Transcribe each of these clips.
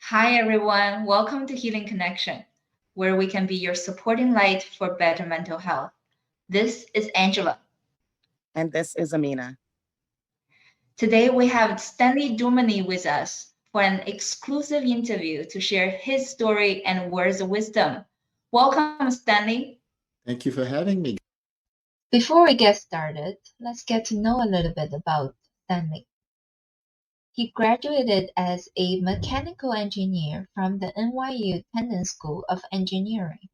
Hi, everyone. Welcome to Healing Connection, where we can be your supporting light for better mental health. This is Angela. And this is Amina. Today, we have Stanley Dumonay with us for an exclusive interview to share his story and words of wisdom. Welcome, Stanley. Thank you for having me. Before we get started, let's get to know a little bit about Stanley. He graduated as a mechanical engineer from the NYU Tandon School of Engineering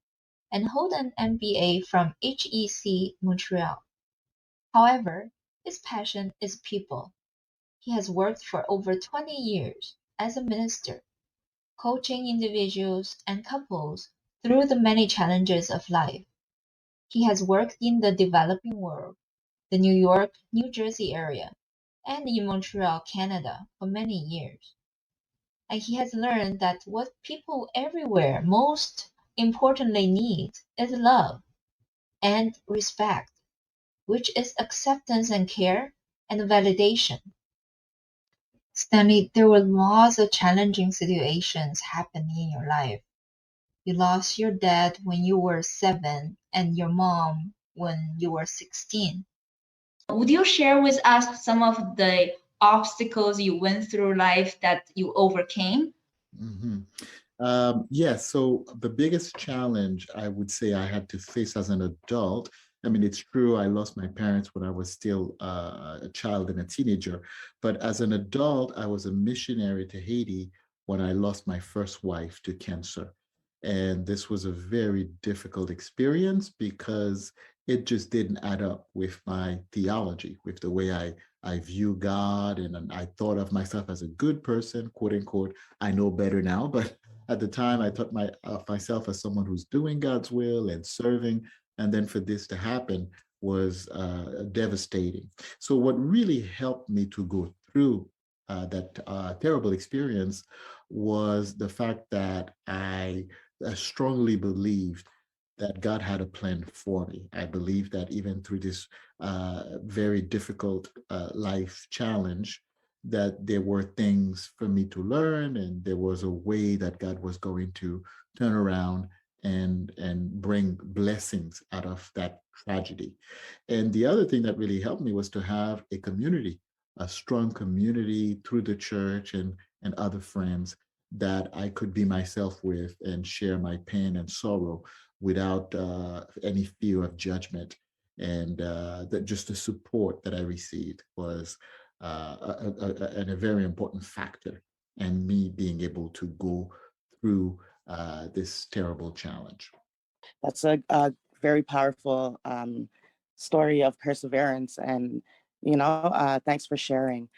and hold an MBA from HEC Montreal. However, his passion is people. He has worked for over 20 years as a minister, coaching individuals and couples through the many challenges of life. He has worked in the developing world, the New York, New Jersey area, and in Montreal, Canada for many years. And he has learned that what people everywhere most importantly need is love and respect, which is acceptance and care and validation. Stanley, there were lots of challenging situations happening in your life. You lost your dad when you were 7 and your mom when you were 16. Would you share with us some of the obstacles you went through life that you overcame? hmm yes, so the biggest challenge I would say I had to face as an adult. I mean, it's true, I lost my parents when I was still a child and a teenager, but as an adult, I was a missionary to Haiti when I lost my first wife to cancer. And this was a very difficult experience because it just didn't add up with my theology, with the way I view God, and I thought of myself as a good person, quote unquote. I know better now, but at the time I thought of myself as someone who's doing God's will and serving. And then for this to happen was devastating. So what really helped me to go through that terrible experience was the fact that I strongly believed that God had a plan for me. I believe that even through this very difficult life challenge, that there were things for me to learn, and there was a way that God was going to turn around and bring blessings out of that tragedy. And the other thing that really helped me was to have a community, a strong community through the church and other friends that I could be myself with and share my pain and sorrow without any fear of judgment. And that just the support that I received was a very important factor in me being able to go through this terrible challenge. That's a very powerful story of perseverance. And, thanks for sharing.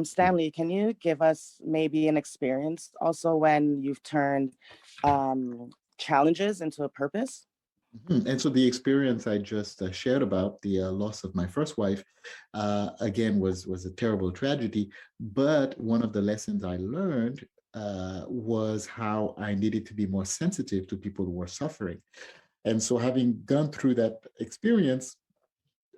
Stanley, can you give us maybe an experience also when you've turned challenges into a purpose? And so the experience I just shared about the loss of my first wife, again, was a terrible tragedy. But one of the lessons I learned was how I needed to be more sensitive to people who were suffering. And so having gone through that experience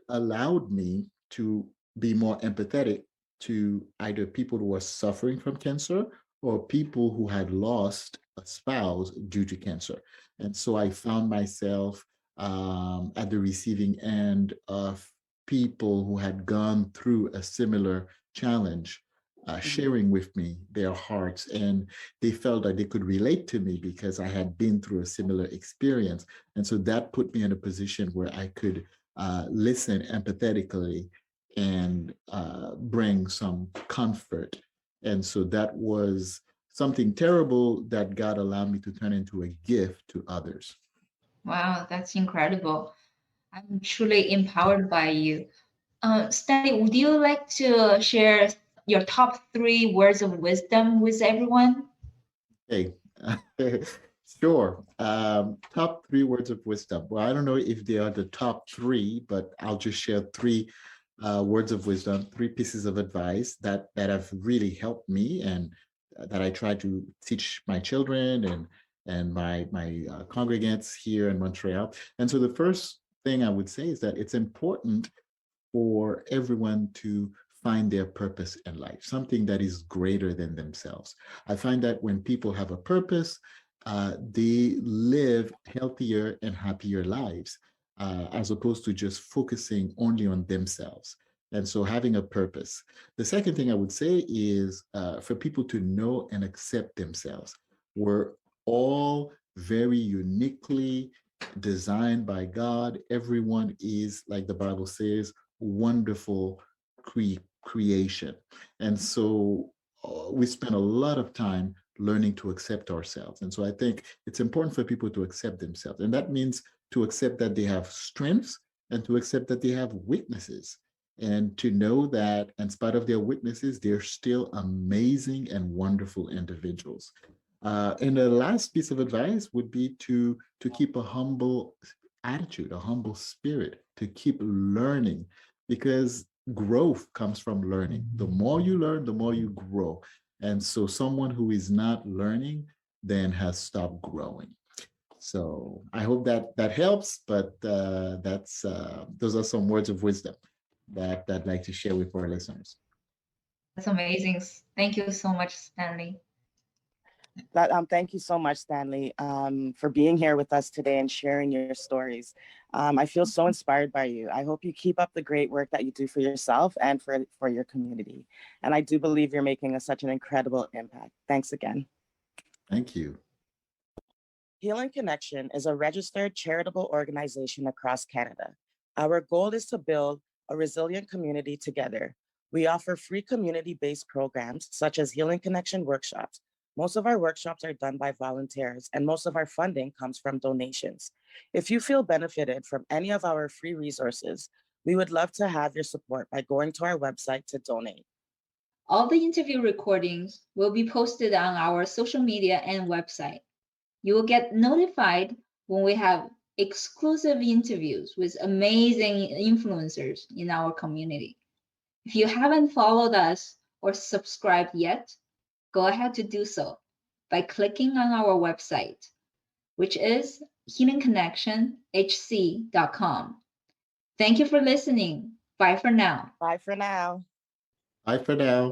allowed me to be more empathetic to either people who were suffering from cancer or people who had lost a spouse due to cancer. And so I found myself at the receiving end of people who had gone through a similar challenge. Mhm. Sharing with me their hearts, and they felt that they could relate to me because I had been through a similar experience. And so that put me in a position where I could listen empathetically and bring some comfort. And so that was something terrible that God allowed me to turn into a gift to others. Wow, that's incredible. I'm truly empowered by you. Stanley, would you like to share your top 3 words of wisdom with everyone? Hey, sure. Top 3 words of wisdom. Well, I don't know if they are the top 3, but I'll just share 3 words of wisdom, 3 pieces of advice that have really helped me and that I try to teach my children and my congregants here in Montreal. And so the first thing I would say is that it's important for everyone to find their purpose in life, something that is greater than themselves. I find that when people have a purpose, they live healthier and happier lives, as opposed to just focusing only on themselves. And so having a purpose. The second thing I would say is for people to know and accept themselves. We're all very uniquely designed by God. Everyone is, like the Bible says, wonderful creation. And so we spend a lot of time learning to accept ourselves. And so I think it's important for people to accept themselves. And that means to accept that they have strengths and to accept that they have weaknesses. And to know that in spite of their weaknesses, they're still amazing and wonderful individuals. And the last piece of advice would be to keep a humble attitude, a humble spirit, to keep learning, because growth comes from learning. The more you learn, the more you grow. And so someone who is not learning then has stopped growing. So I hope that that helps, but that's those are some words of wisdom that I'd like to share with our listeners. That's amazing. Thank you so much, Stanley. Thank you so much, Stanley, for being here with us today and sharing your stories. I feel so inspired by you. I hope you keep up the great work that you do for yourself and for your community. And I do believe you're making such an incredible impact. Thanks again. Thank you. Healing Connection is a registered charitable organization across Canada. Our goal is to build a resilient community together. We offer free community-based programs such as Healing Connection workshops. Most of our workshops are done by volunteers, and most of our funding comes from donations. If you feel benefited from any of our free resources, we would love to have your support by going to our website to donate. All the interview recordings will be posted on our social media and website. You will get notified when we have exclusive interviews with amazing influencers in our community. If you haven't followed us or subscribed yet, go ahead to do so by clicking on our website, which is healingconnectionhc.com. Thank you for listening. Bye for now. Bye for now. Bye for now.